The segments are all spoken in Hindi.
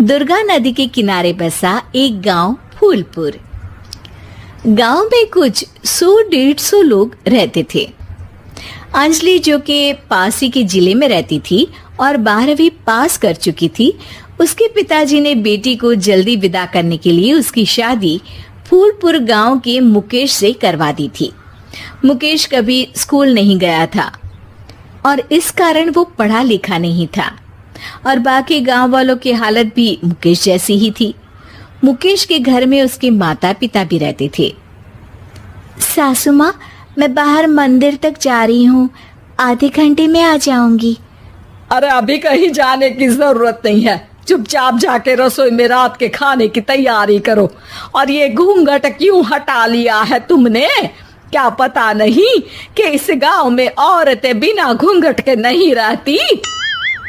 दुर्गा नदी के किनारे बसा एक गांव फूलपुर। गांव में कुछ 100-150 लोग रहते थे। अंजलि जो कि पास ही के जिले में रहती थी और 12वीं पास कर चुकी थी, उसके पिताजी ने बेटी को जल्दी विदा करने के लिए उसकी शादी फूलपुर गांव के मुकेश से करवा दी थी। मुकेश कभी स्कूल नहीं गया था और इस कारण वो पढ़ा लिखा नहीं था और बाकी गांव वालों की हालत भी मुकेश जैसी ही थी। मुकेश के घर में उसके माता पिता भी रहते थे। सासू माँ, मैं बाहर मंदिर तक जा रही हूँ, आधे घंटे में आ जाऊंगी। अरे अभी कहीं जाने की जरूरत नहीं है, चुपचाप जाके रसोई में रात के खाने की तैयारी करो। और ये घूंघट क्यों हटा लिया है तुमने? क्या पता नहीं कि इस गांव में औरतें बिना घूंघट के नहीं रहती?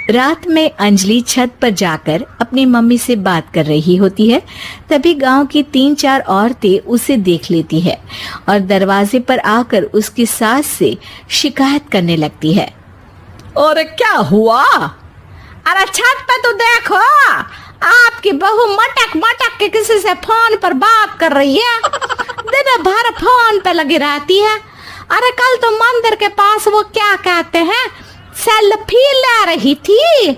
रात में अंजलि छत पर जाकर अपनी मम्मी से बात कर रही होती है। तभी गांव की 3-4 औरतें उसे देख लेती है और दरवाजे पर आकर उसकी सास से शिकायत करने लगती है। और क्या हुआ? अरे छत पे तो देखो, आपकी बहू मटक मटक के किसी से फोन पर बात कर रही है। दिन भर फोन पे लगी रहती है। अरे कल तो मंदिर के पास वो क्या कहते हैं, सेल्फी ले रही थी।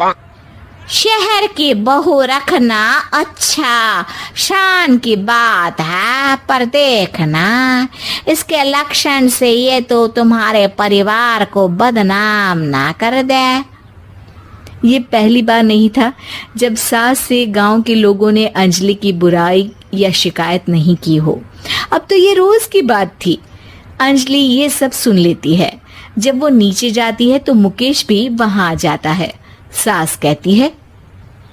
शहर की बहू रखना अच्छा शान की बात है, पर देखना इसके लक्षण से ये तो तुम्हारे परिवार को बदनाम ना कर दे। ये पहली बार नहीं था जब सास से गांव के लोगों ने अंजलि की बुराई या शिकायत नहीं की हो। अब तो ये रोज की बात थी। अंजलि ये सब सुन लेती है। जब वो नीचे जाती है तो मुकेश भी वहां आ जाता है। सास कहती है,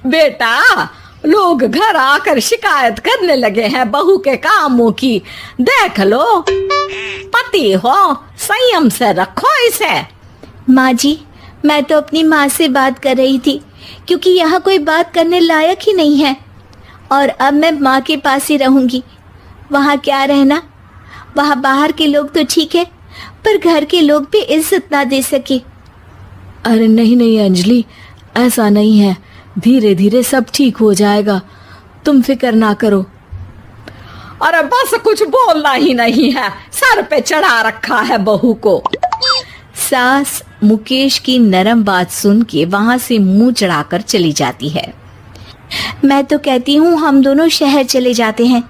बेटा लोग घर आकर शिकायत करने लगे हैं बहू के कामों की, देख लो। पति हो, संयम से रखो इसे। माँ जी, मैं तो अपनी माँ से बात कर रही थी क्योंकि यहाँ कोई बात करने लायक ही नहीं है और अब मैं माँ के पास ही रहूंगी। वहाँ क्या रहना, वहाँ बाहर के लोग तो ठीक है पर घर के लोग भी इज्जत ना दे सके। अरे नहीं नहीं अंजलि, ऐसा नहीं है, धीरे धीरे सब ठीक हो जाएगा, तुम फिक्र ना करो। अरे बस कुछ बोलना ही नहीं है, सर पे चढ़ा रखा है बहू को। सास मुकेश की नरम बात सुन के वहां से मुंह चढ़ाकर चली जाती है। मैं तो कहती हूँ हम दोनों शहर चले जाते हैं।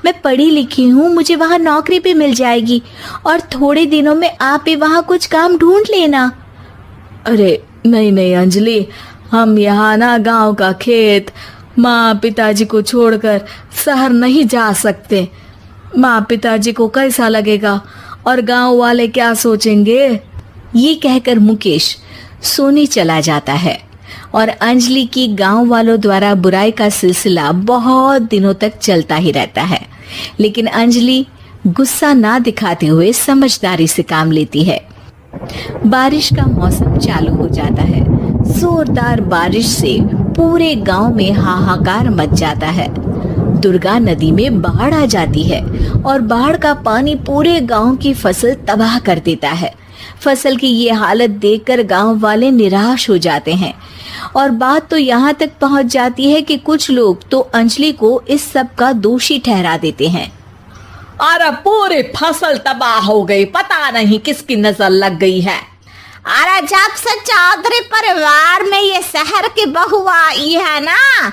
मैं पढ़ी लिखी हूँ, मुझे वहाँ नौकरी भी मिल जाएगी और थोड़े दिनों में आप भी वहाँ कुछ काम ढूंढ लेना। अरे नहीं नहीं अंजलि, हम यहाँ ना गांव का खेत, माँ पिताजी को छोड़कर शहर नहीं जा सकते। माँ पिताजी को कैसा लगेगा और गांव वाले क्या सोचेंगे? ये कहकर मुकेश सोने चला जाता है और अंजलि की गांव वालों द्वारा बुराई का सिलसिला बहुत दिनों तक चलता ही रहता है। लेकिन अंजलि गुस्सा ना दिखाते हुए समझदारी से काम लेती है। बारिश का मौसम चालू हो जाता है। जोरदार बारिश से पूरे गांव में हाहाकार मच जाता है। दुर्गा नदी में बाढ़ आ जाती है और बाढ़ का पानी पूरे गांव की फसल तबाह कर देता है। फसल की ये हालत देखकर गांव वाले निराश हो जाते हैं और बात तो यहाँ तक पहुँच जाती है कि कुछ लोग तो अंजलि को इस सब का दोषी ठहरा देते हैं। अरे पूरी फसल तबाह हो गई, पता नहीं किसकी नजर लग गई है। अरे जब से चौधरी परिवार में ये शहर की बहू आई है ना,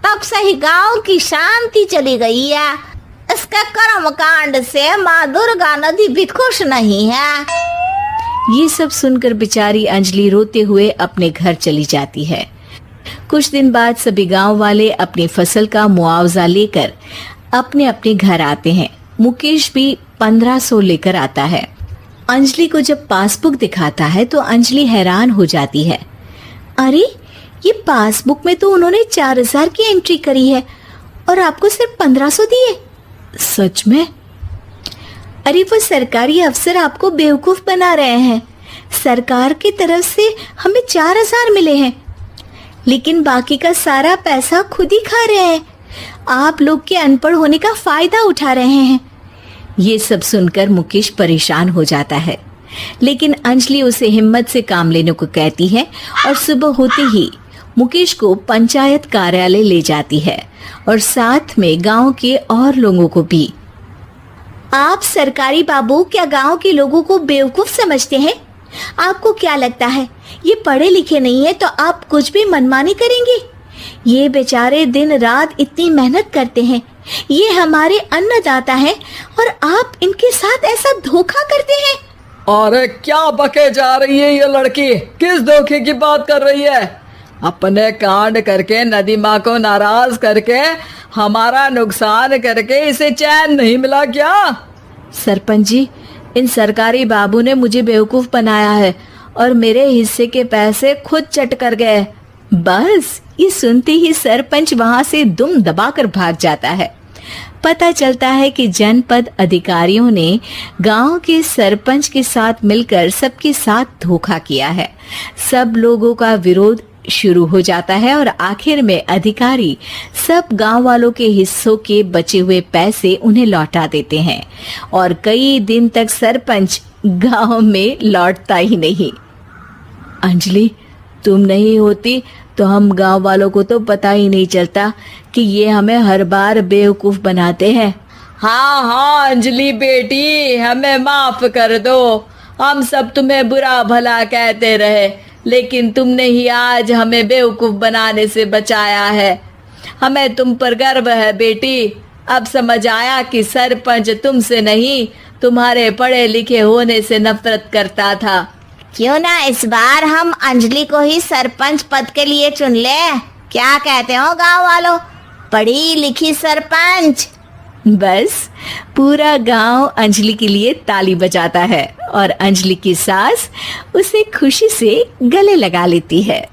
तब से ही गांव की शांति चली गई है। इसके कर्म कांड से माँ दुर्गा नदी भी खुश नहीं है। ये सब सुनकर बेचारी अंजलि रोते हुए अपने घर चली जाती है। कुछ दिन बाद सभी गांव वाले अपनी फसल का मुआवजा लेकर अपने अपने घर आते हैं। मुकेश भी 1500 लेकर आता है। अंजलि को जब पासबुक दिखाता है तो अंजलि हैरान हो जाती है। अरे ये पासबुक में तो उन्होंने 4000 की एंट्री करी है और आपको सिर्फ 1500 दिए। सच में? अरे वो सरकारी अफसर आपको बेवकूफ बना रहे हैं। सरकार की तरफ से हमें 4000 मिले हैं लेकिन बाकी का सारा पैसा खुद ही खा रहे हैं। आप लोग के अनपढ़ होने का फायदा उठा रहे हैं। ये सब सुनकर मुकेश परेशान हो जाता है लेकिन अंजलि उसे हिम्मत से काम लेने को कहती है और सुबह होते ही मुकेश को पंचायत कार्यालय ले जाती है और साथ में गांव के और लोगों को भी। आप सरकारी बाबू क्या गांव के लोगों को बेवकूफ समझते हैं? आपको क्या लगता है ये पढ़े लिखे नहीं है तो आप कुछ भी मनमानी करेंगे? ये बेचारे दिन रात इतनी मेहनत करते हैं, ये हमारे अन्नदाता हैं और आप इनके साथ ऐसा धोखा करते हैं। अरे क्या बके जा रही है ये लड़की, किस धोखे की बात कर रही है? अपने कांड करके नदी माँ को नाराज करके हमारा नुकसान करके इसे चैन नहीं मिला क्या? सरपंच जी, इन सरकारी बाबू ने मुझे बेवकूफ बनाया है और मेरे हिस्से के पैसे खुद चट कर गए। बस ये सुनते ही सरपंच वहां से दुम दबाकर भाग जाता है। पता चलता है कि जनपद अधिकारियों ने गांव के सरपंच के साथ मिलकर सबके साथ धोखा किया है। सब लोगों का विरोध शुरू हो जाता है और आखिर में अधिकारी सब गांव वालों के हिस्सों के बचे हुए पैसे उन्हें लौटा देते हैं और कई दिन तक सरपंच गांव में लौटता ही नहीं। अंजलि, तुम नहीं होती तो हम गांव वालों को तो पता ही नहीं चलता कि ये हमें हर बार बेवकूफ बनाते हैं। हाँ हाँ अंजलि बेटी, हमें माफ कर दो। हम सब तुम्हें बुरा भला कहते रहे, लेकिन तुमने ही आज हमें बेवकूफ बनाने से बचाया है। हमें तुम पर गर्व है बेटी। अब समझ आया कि सरपंच तुमसे नहीं, तुम्हारे पढ़े लिखे होने से नफरत करता था। क्यों ना इस बार हम अंजलि को ही सरपंच पद के लिए चुन ले? क्या कहते हो गांव वालों? पढ़ी लिखी सरपंच। बस पूरा गांव अंजलि के लिए ताली बजाता है और अंजलि की सास उसे खुशी से गले लगा लेती है।